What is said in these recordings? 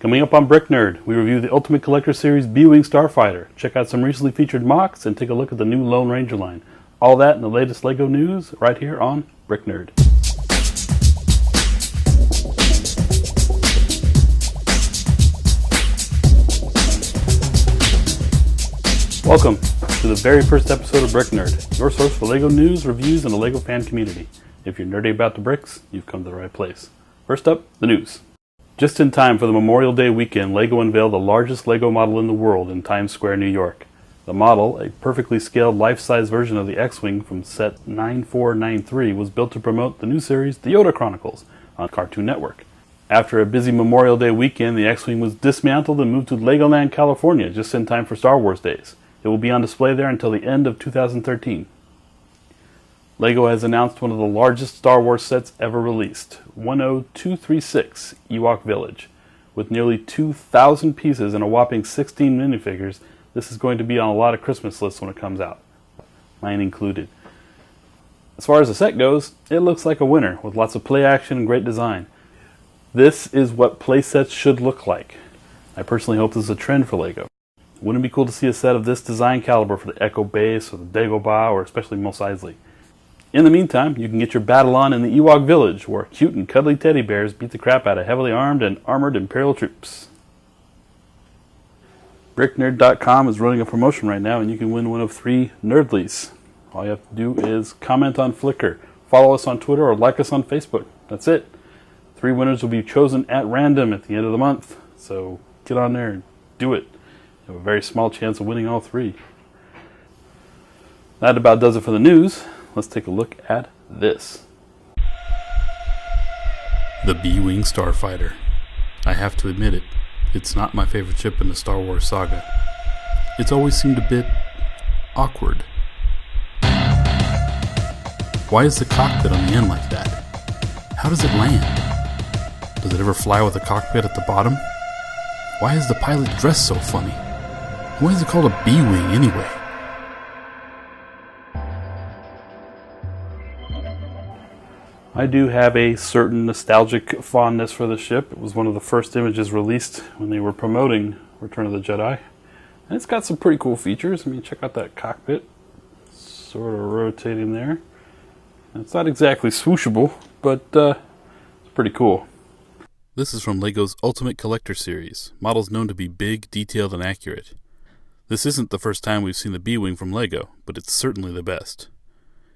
Coming up on BrickNerd, we review the Ultimate Collector Series B-Wing Starfighter, check out some recently featured MOCs, and take a look at the new Lone Ranger line. All that and the latest LEGO news right here on BrickNerd. Welcome to the very first episode of BrickNerd, your source for LEGO news, reviews, and the LEGO fan community. If you're nerdy about the bricks, you've come to the right place. First up, the news. Just in time for the Memorial Day weekend, LEGO unveiled the largest LEGO model in the world in Times Square, New York. The model, a perfectly scaled life-size version of the X-Wing from set 9493, was built to promote the new series, The Yoda Chronicles, on Cartoon Network. After a busy Memorial Day weekend, the X-Wing was dismantled and moved to Legoland, California, just in time for Star Wars Days. It will be on display there until the end of 2013. LEGO has announced one of the largest Star Wars sets ever released, 10236 Ewok Village. With nearly 2,000 pieces and a whopping 16 minifigures, this is going to be on a lot of Christmas lists when it comes out, mine included. As far as the set goes, it looks like a winner, with lots of play action and great design. This is what playsets should look like. I personally hope this is a trend for LEGO. Wouldn't it be cool to see a set of this design caliber for the Echo Base or the Dagobah or especially Mos Eisley? In the meantime, you can get your battle on in the Ewok Village, where cute and cuddly teddy bears beat the crap out of heavily armed and armored Imperial troops. BrickNerd.com is running a promotion right now, and you can win one of 3 Nerdlies. All you have to do is comment on Flickr, follow us on Twitter, or like us on Facebook. That's it. 3 winners will be chosen at random at the end of the month, so get on there and do it. You have a very small chance of winning all 3. That about does it for the news. Let's take a look at this. The B-Wing Starfighter. I have to admit it, it's not my favorite ship in the Star Wars saga. It's always seemed a bit awkward. Why is the cockpit on the end like that? How does it land? Does it ever fly with a cockpit at the bottom? Why is the pilot dressed so funny? Why is it called a B-Wing anyway? I do have a certain nostalgic fondness for the ship. It was one of the first images released when they were promoting Return of the Jedi. And it's got some pretty cool features. I mean, check out that cockpit. Sort of rotating there. It's not exactly swooshable, but it's pretty cool. This is from LEGO's Ultimate Collector Series, models known to be big, detailed, and accurate. This isn't the first time we've seen the B-Wing from LEGO, but it's certainly the best.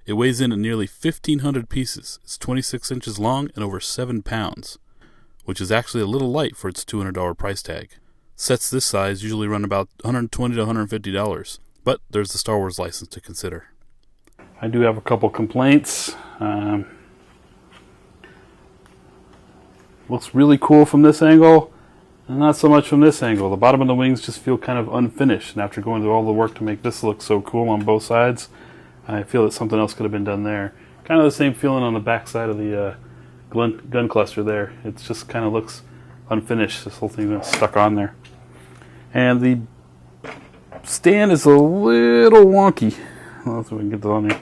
It weighs in at nearly 1,500 pieces, it's 26 inches long and over 7 pounds, which is actually a little light for its $200 price tag. Sets this size usually run about $120 to $150, but there's the Star Wars license to consider. I do have a couple complaints. Looks really cool from this angle, and not so much from this angle. The bottom of the wings just feel kind of unfinished, and after going through all the work to make this look so cool on both sides, I feel that something else could have been done there. Kind of the same feeling on the back side of the gun cluster there. It just kind of looks unfinished. This whole thing is stuck on there. And the stand is a little wonky. Let's see if we can get that on there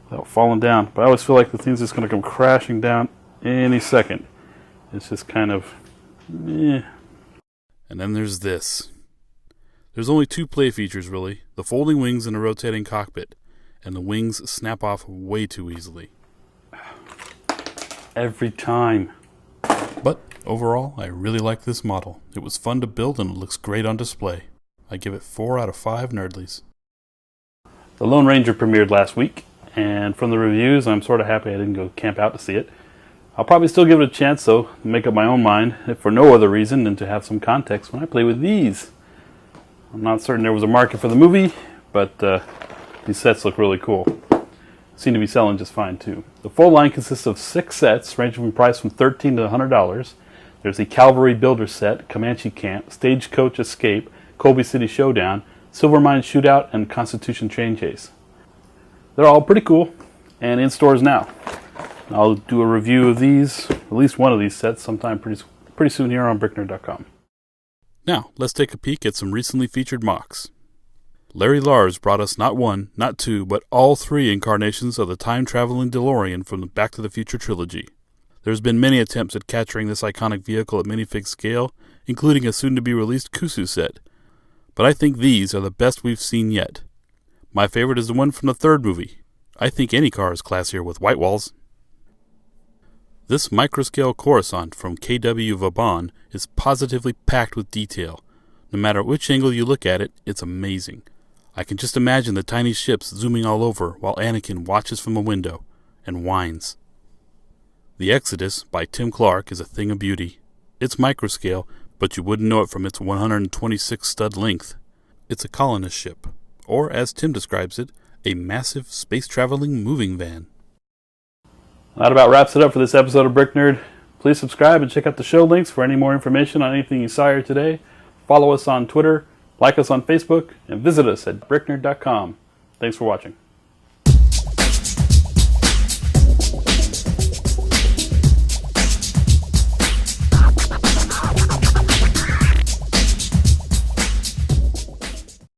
without falling down. But I always feel like the thing's just going to come crashing down any second. It's just kind of, eh. And then there's this. There's only 2 play features, really. The folding wings and a rotating cockpit. And the wings snap off way too easily. Every time. But overall, I really like this model. It was fun to build and it looks great on display. I give it 4 out of 5 Nerdlies. The Lone Ranger premiered last week, and from the reviews, I'm sort of happy I didn't go camp out to see it. I'll probably still give it a chance, though, to make up my own mind, if for no other reason than to have some context when I play with these. I'm not certain there was a market for the movie, but these sets look really cool. Seem to be selling just fine, too. The full line consists of 6 sets, ranging from price from $13 to $100. There's the Cavalry Builder set, Comanche Camp, Stagecoach Escape, Colby City Showdown, Silvermine Shootout, and Constitution Train Chase. They're all pretty cool, and in stores now. I'll do a review of these, at least one of these sets, sometime pretty soon here on BrickNerd.com. Now, let's take a peek at some recently featured MOCs. Larry Lars brought us not 1, not 2, but all 3 incarnations of the time-traveling DeLorean from the Back to the Future trilogy. There's been many attempts at capturing this iconic vehicle at minifig scale, including a soon-to-be-released Kusu set. But I think these are the best we've seen yet. My favorite is the one from the third movie. I think any car is classier with white walls. This microscale Coruscant from KW Vauban is positively packed with detail. No matter which angle you look at it, it's amazing. I can just imagine the tiny ships zooming all over while Anakin watches from a window and whines. The Exodus by Tim Clark is a thing of beauty. It's microscale, but you wouldn't know it from its 126 stud length. It's a colonist ship, or as Tim describes it, a massive space-traveling moving van. That about wraps it up for this episode of BrickNerd. Please subscribe and check out the show links for any more information on anything you saw here today. Follow us on Twitter, like us on Facebook, and visit us at bricknerd.com. Thanks for watching.